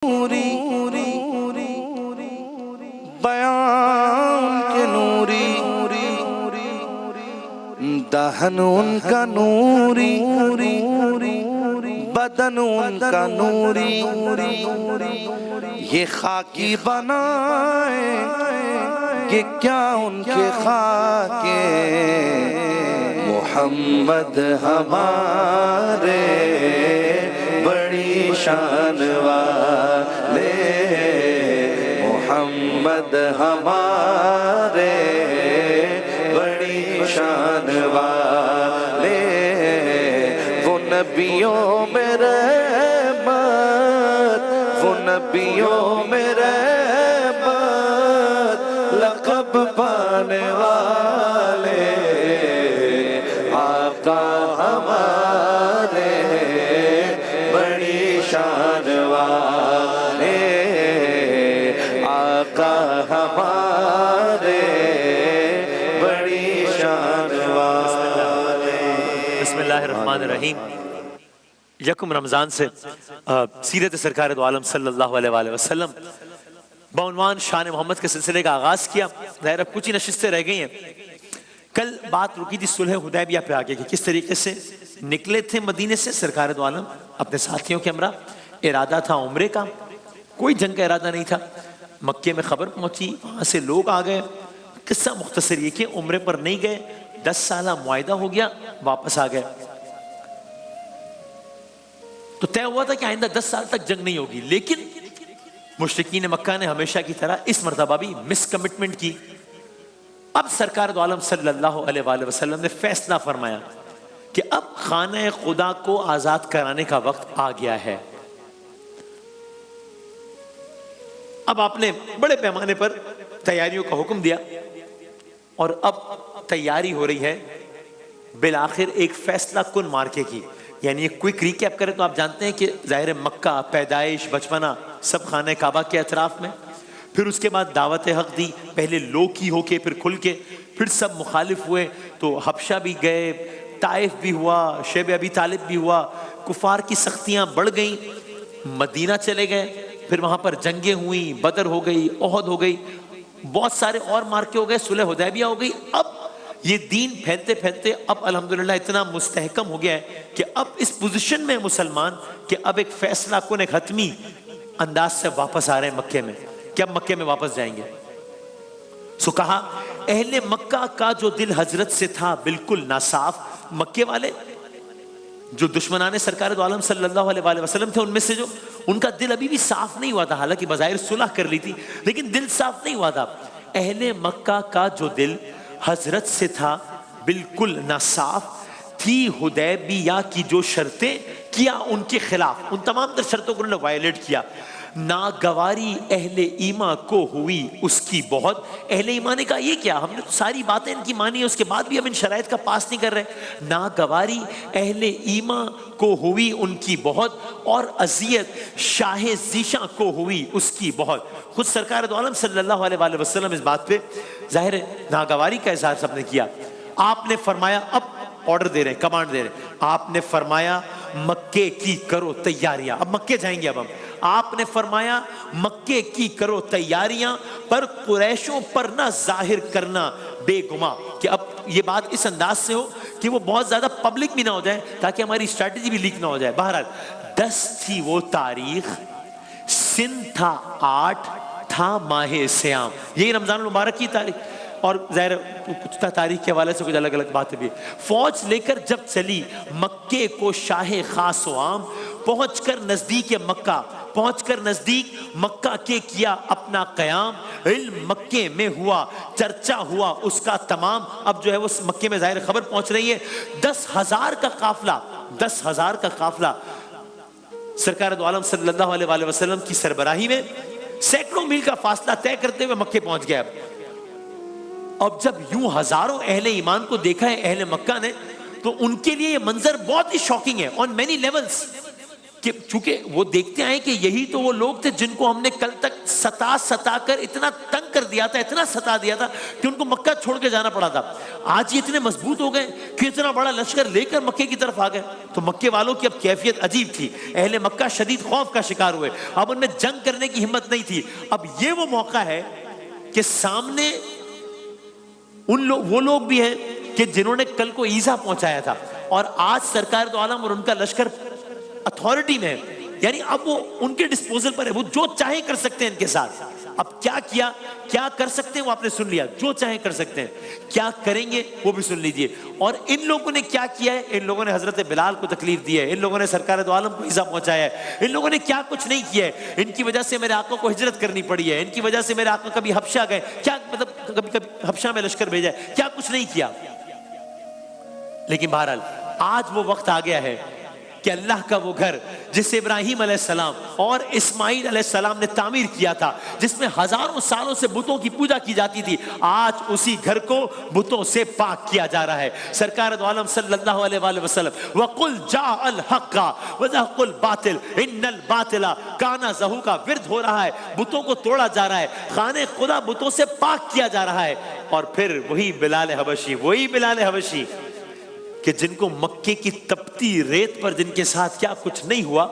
نوری بیان کے نوری دہن ان کا نوری بدن ان کا نوری یہ خاکی بنائے کہ کیا ان کے خاکے محمد ہمارے بڑی شان والے محمد ہمارے بڑی شان والے وہ نبیوں میں رحمت وہ نبیوں میں رحمت لقب پانے والے آقا ہمارے بڑی شان والے آقا ہمارے بڑی شان والے۔ بسم اللہ الرحمن الرحیم۔ یکم رمضان سے سیرت سرکار دو عالم صلی اللہ علیہ وآلہ وسلم بعنوان شان محمد کے سلسلے کا آغاز کیا۔ ظاہر کچھ ہی نشستیں رہ گئی ہیں۔ کل بات رکی تھی صلح حدیبیہ پہ آگے کہ کس طریقے سے نکلے تھے مدینے سے سرکار دو عالم اپنے ساتھیوں کے ہمراہ۔ ارادہ تھا عمرے کا، کوئی جنگ کا ارادہ نہیں تھا۔ مکے میں خبر پہنچی، وہاں سے لوگ آ گئے۔ قصہ مختصر یہ کہ عمرے پر نہیں گئے، 10 سالہ معاہدہ ہو گیا، واپس آ گئے۔ تو طے ہوا تھا کہ آئندہ 10 سال تک جنگ نہیں ہوگی، لیکن مشرکین مکہ نے ہمیشہ کی طرح اس مرتبہ بھی مس کمٹمنٹ کی۔ اب سرکار دو عالم صلی اللہ علیہ وآلہ وسلم نے فیصلہ فرمایا کہ اب خانہ خدا کو آزاد کرانے کا وقت آ گیا ہے۔ اب آپ نے بڑے پیمانے پر تیاریوں کا حکم دیا اور اب تیاری ہو رہی ہے بالآخر ایک فیصلہ کن مارکے کی۔ یعنی ایک کوئک ریکیپ کریں تو آپ جانتے ہیں کہ ظاہر مکہ، پیدائش، بچپنا سب خانہ کعبہ کے اطراف میں، پھر اس کے بعد دعوت حق دی، پہلے لو کی ہو کے پھر کھل کے، پھر سب مخالف ہوئے تو حبشہ بھی گئے، طائف بھی ہوا، شیب ابی طالب بھی ہوا، کفار کی سختیاں بڑھ گئیں، مدینہ چلے گئے، پھر وہاں پر جنگیں ہوئیں، بدر ہو گئی، احد ہو گئی، بہت سارے اور مارکے ہو گئے، صلح حدیبیہ ہو گئی۔ اب یہ دین پھیلتے پھیلتے اب الحمدللہ اتنا مستحکم ہو گیا ہے کہ اب اس پوزیشن میں مسلمان کہ اب ایک فیصلہ کن ایک حتمی انداز سے واپس آ رہے ہیں مکے میں کہ اب مکے میں واپس جائیں گے۔ سو کہا اہل مکہ کا جو دل حضرت سے تھا بالکل ناصاف، مکے والے جو دشمنان سرکار دو عالم صلی اللہ علیہ وآلہ وسلم تھے ان میں سے جو ان کا دل ابھی بھی صاف نہیں ہوا تھا، حالانکہ بظاہر صلح کر لی تھی لیکن دل صاف نہیں ہوا تھا۔ اہل مکہ کا جو دل حضرت سے تھا بالکل ناصاف تھی، حدیبیہ کی جو شرطیں کیا ان کے خلاف، ان تمام در شرطوں کو انہوں نے وائلیٹ کیا۔ ناگواری اہل ایمان کو ہوئی اس کی بہت۔ اہل ایمان نے کہا یہ کیا، ہم نے تو ساری باتیں ان کی مانی، اس کے بعد بھی ہم ان شرائط کا پاس نہیں کر رہے۔ ناگواری اہل ایمان کو ہوئی ان کی بہت، اور اذیت شاہ ذیشاں کو ہوئی اس کی بہت۔ خود سرکار دو عالم صلی اللہ علیہ وآلہ وسلم اس بات پہ ظاہر ناگواری کا اظہار سب نے کیا۔ آپ نے فرمایا، اب آرڈر دے رہے ہیں، کمانڈ دے رہے ہیں، آپ نے فرمایا مکے کی کرو تیاریاں، اب مکے جائیں گے اب ہم۔ آپ نے فرمایا مکے کی کرو تیاریاں، پر قریشوں پر نہ ظاہر کرنا بے گما، کہ اب یہ بات اس انداز سے ہو کہ وہ بہت زیادہ پبلک بھی نہ ہو جائے تاکہ ہماری اسٹریٹجی بھی لیک نہ ہو جائے۔ بہرحال 10 تھی وہ تاریخ، سن تھا 8 تھا ماہ سیام، یہی رمضان المبارک کی تاریخ، اور ظاہر کچھ تاریخ کے حوالے سے کچھ الگ الگ باتیں بھی۔ فوج لے کر جب چلی مکے کو شاہ خاص و عام، پہنچ کر نزدیک مکہ، پہنچ کر نزدیک مکہ کے کیا اپنا قیام، علم مکے میں ہوا، چرچا ہوا اس کا تمام۔ اب جو ہے وہ مکے میں ظاہر خبر پہنچ رہی ہے، 10,000 کا قافلہ، 10,000 کا قافلہ سرکار دو عالم صلی اللہ علیہ وآلہ وسلم کی سربراہی میں سینکڑوں میل کا فاصلہ طے کرتے ہوئے مکے پہنچ گیا۔ اب جب یوں ہزاروں اہل ایمان کو دیکھا ہے اہل مکہ نے تو ان کے لیے یہ منظر بہت ہی شاکنگ ہے آن مینی لیولز، کہ چونکہ وہ دیکھتے آئے کہ یہی تو وہ لوگ تھے جن کو ہم نے کل تک ستا کر اتنا تنگ کر دیا تھا، اتنا ستا دیا تھا کہ ان کو مکہ چھوڑ کے جانا پڑا تھا۔ آج یہ اتنے مضبوط ہو گئے کہ اتنا بڑا لشکر لے کر مکے کی طرف آ گئے۔ تو مکے والوں کی اب کیفیت عجیب تھی، اہل مکہ شدید خوف کا شکار ہوئے، اب ان میں جنگ کرنے کی ہمت نہیں تھی۔ اب یہ وہ موقع ہے کہ سامنے وہ لوگ بھی ہیں کہ جنہوں نے کل کو ایذا پہنچایا تھا، اور آج سرکار دو عالم اور ان کا لشکر اتھارٹی میں ہے، یعنی اب وہ ان کے ڈسپوزل پر ہے، وہ جو چاہیں کر سکتے ہیں ان کے ساتھ۔ اب کیا کر سکتے ہیں وہ آپ نے سن لیا، جو چاہیں کر سکتے ہیں، کیا کریں گے وہ بھی سن لیجئے۔ اور ان لوگوں نے کیا کیا ہے؟ ان لوگوں نے حضرت بلال کو تکلیف دی ہے، ان لوگوں نے سرکار دو عالم کو ایذا پہنچایا ہے، ان لوگوں نے کیا کچھ نہیں کیا ہے۔ ان کی وجہ سے میرے آقا کو ہجرت کرنی پڑی ہے، ان کی وجہ سے میرے آقا کبھی حبشہ گئے، کیا مطلب کبھی حبشہ میں لشکر بھیجا ہے، کیا کچھ نہیں کیا۔ لیکن بہرحال آج وہ وقت آ گیا ہے کہ اللہ کا وہ گھر جسے ابراہیم علیہ السلام اور اسماعیل علیہ السلام نے تعمیر کیا تھا، جس میں ہزاروں سالوں سے بتوں کی پوجا کی جاتی تھی، آج اسی گھر کو بتوں سے پاک کیا جا رہا ہے۔ سرکار دو عالم صلی اللہ علیہ وآلہ وسلم وَقُلْ جَاءَ الْحَقَّ وَزَهَقَ الْبَاطِلَ إِنَّ الْبَاطِلَ كَانَ زَهُوقًا ورد ہو رہا ہے، بتوں کو توڑا جا رہا ہے، خانہ خدا بتوں سے پاک کیا جا رہا ہے۔ اور پھر وہی بلال حبشی کہ جن کو مکے کی تپتی ریت پر جن کے ساتھ کیا کچھ نہیں ہوا،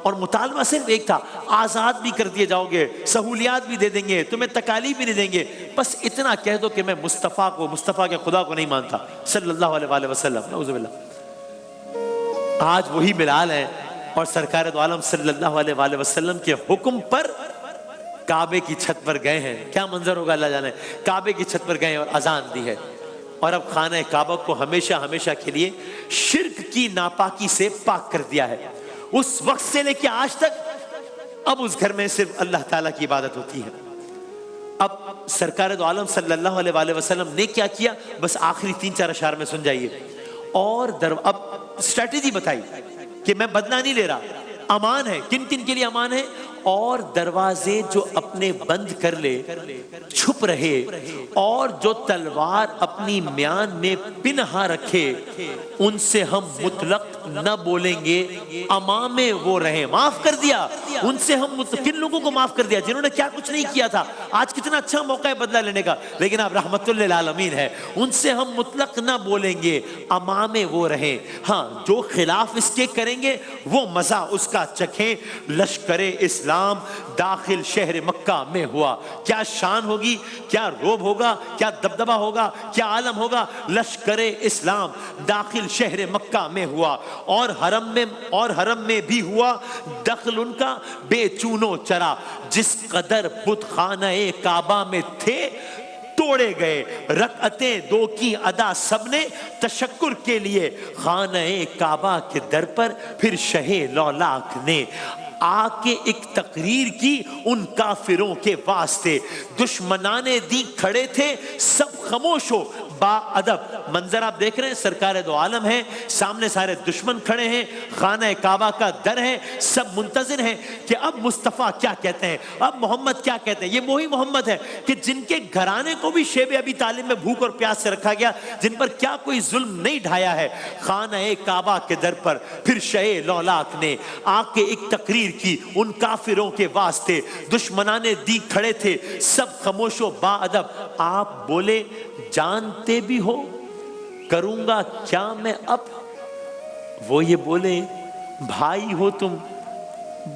اور مطالبہ صرف ایک تھا، آزاد بھی کر دیے جاؤ گے، سہولیات بھی دے دیں گے، تمہیں تکالیف بھی نہیں دیں گے، بس اتنا کہہ دو کہ میں مصطفیٰ کے خدا کو نہیں مانتا صلی اللہ علیہ وآلہ وسلم۔ نعوذ باللہ۔ آج وہی بلال ہیں اور سرکار دو عالم صلی اللہ علیہ وآلہ وسلم کے حکم پر کعبے کی چھت پر گئے ہیں۔ کیا منظر ہوگا اللہ جانے، کعبے کی چھت پر گئے ہیں اور اذان دی ہے، اور اب خانہ کعبہ کو ہمیشہ کے لیے شرک کی ناپاکی سے پاک کر دیا ہے۔ اس وقت سے لے کے آج تک اب اس گھر میں صرف اللہ تعالیٰ کی عبادت ہوتی ہے۔ اب سرکار دو عالم صلی اللہ علیہ وآلہ وسلم نے کیا کیا، بس آخری 3-4 اشعار میں سن جائیے۔ اور اب اسٹریٹجی بتائی کہ میں بدلہ نہیں لے رہا، امان ہے، کن کن کے لیے امان ہے؟ اور دروازے جو اپنے بند کر لے، چھپ رہے، اور جو تلوار اپنی میان میں پنہا رکھے، ان سے ہم مطلق نہ بولیں گے، امام وہ رہیں۔ معاف کر دیا ان سے ہم کن لوگوں کو معاف کر دیا؟ جنہوں نے کیا کچھ نہیں کیا تھا۔ آج کتنا اچھا موقع ہے بدلہ لینے کا، لیکن اب رحمت للعالمین ہے، ان سے ہم مطلق نہ بولیں گے، امام وہ رہیں۔ ہاں، جو خلاف اس کے کریں گے وہ مزہ اس کا چکھیں۔ لشکر اسلام داخل شہر مکہ میں ہوا، کیا شان ہوگی، کیا روب ہوگا، کیا دبدبہ ہوگا، کیا عالم ہوگا۔ لشکر اسلام داخل شہر مکہ میں ہوا، اور حرم میں بھی ہوا دخل ان کا بے چونو چرا، جس قدر بت خانہ کعبہ میں تھے توڑے گئے، رکعتیں 2 کی ادا سب نے تشکر کے لیے، خانہ کعبہ کے در پر پھر شہ لولاک نے آ کے ایک تقریر کی ان کافروں کے واسطے، دشمنان دی کھڑے تھے سب خاموش ہو با ادب۔ منظر آپ دیکھ رہے ہیں، سرکار دو عالم ہیں، سامنے سارے دشمن کھڑے ہیں، خانہ کعبہ کا در ہے، سب منتظر ہیں کہ اب مصطفیٰ کیا کہتے ہیں، اب محمد کیا کہتے ہیں۔ یہ وہی محمد ہے کہ جن کے گھرانے کو بھی شیب ابی طالب میں بھوک اور پیاس سے رکھا گیا، جن پر کیا کوئی ظلم نہیں ڈھایا ہے۔ خانہ کعبہ کے در پر پھر شہ لولاک نے آ کے ایک تقریر کی ان کافروں کے واسطے، دشمنان دی کھڑے تھے سب خاموش و با ادب۔ آپ بولے جانتے بھی ہو کروں گا کیا میں اب، وہ یہ بولے بھائی ہو تم،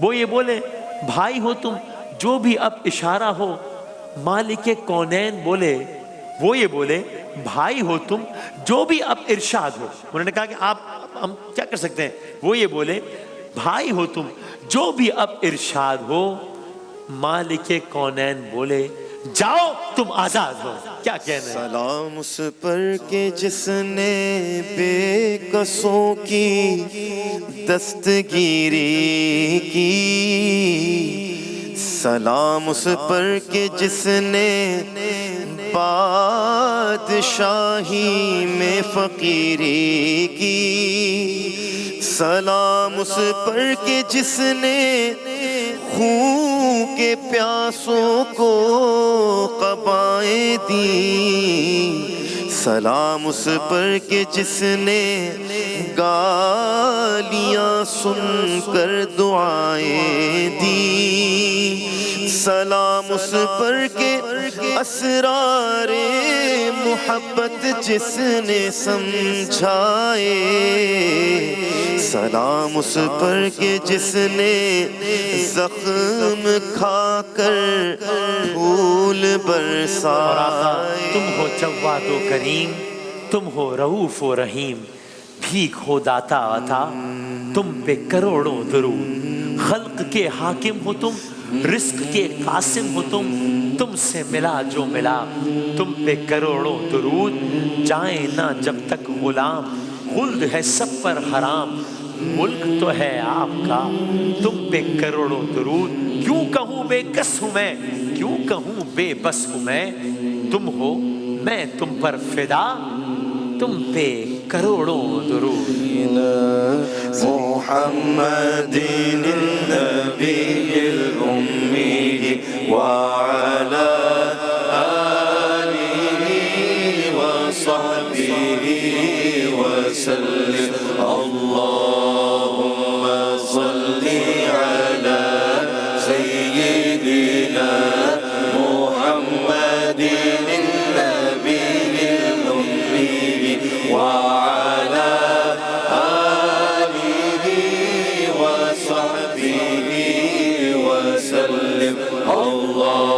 وہ یہ بولے بھائی ہو تم، جو بھی اب اشارہ ہو مالک کونین بولے، وہ یہ بولے بھائی ہو تم، جو بھی اب ارشاد ہو۔ انہوں نے کہا کہ آپ ہم کیا کر سکتے ہیں؟ وہ یہ بولے بھائی ہو تم، جو بھی اب ارشاد ہو مالک کونین بولے جاؤ تم آزاد ہو۔ کیا کہنا ہے؟ سلام اس پر کہ جس نے بے کسوں کی دستگیری کی، سلام اس پر کہ جس نے بادشاہی میں فقیری کی، سلام اس پر کہ جس نے خون کے پیاسوں کو قبائیں دی، سلام اس پر کہ جس نے گالیاں سن کر دعائیں دی، سلام اس پر کے اسرار محبت جس نے سمجھائے، سلام اس پر کے جس نے زخم کھا کر پھول اور آقا برسائے۔ تم ہو جواد و کریم، تم ہو رؤوف و رحیم، بھیک ہو داتا عطا، تم پہ کروڑوں درود، خلق کے حاکم ہو تم، رزق کے قاسم ہو تم سے ملا جو ملا، تم پہ کروڑوں درود، جائیں نہ جب تک غلام، خلد ہے سب پر حرام، ملک تو ہے آپ کا، تم پہ کروڑوں درود، کیوں کہوں بے کس ہوں میں، کیوں کہوں بے بس ہوں میں، تم ہو میں تم پر فدا، تم پہ کروڑوں درود۔ محمد النبي الأمي وعلى آله وصحبه وسلم، اللهم صل على سيدنا محمد النبي الأمي وعلى آله وصحبه وسلم، اللہ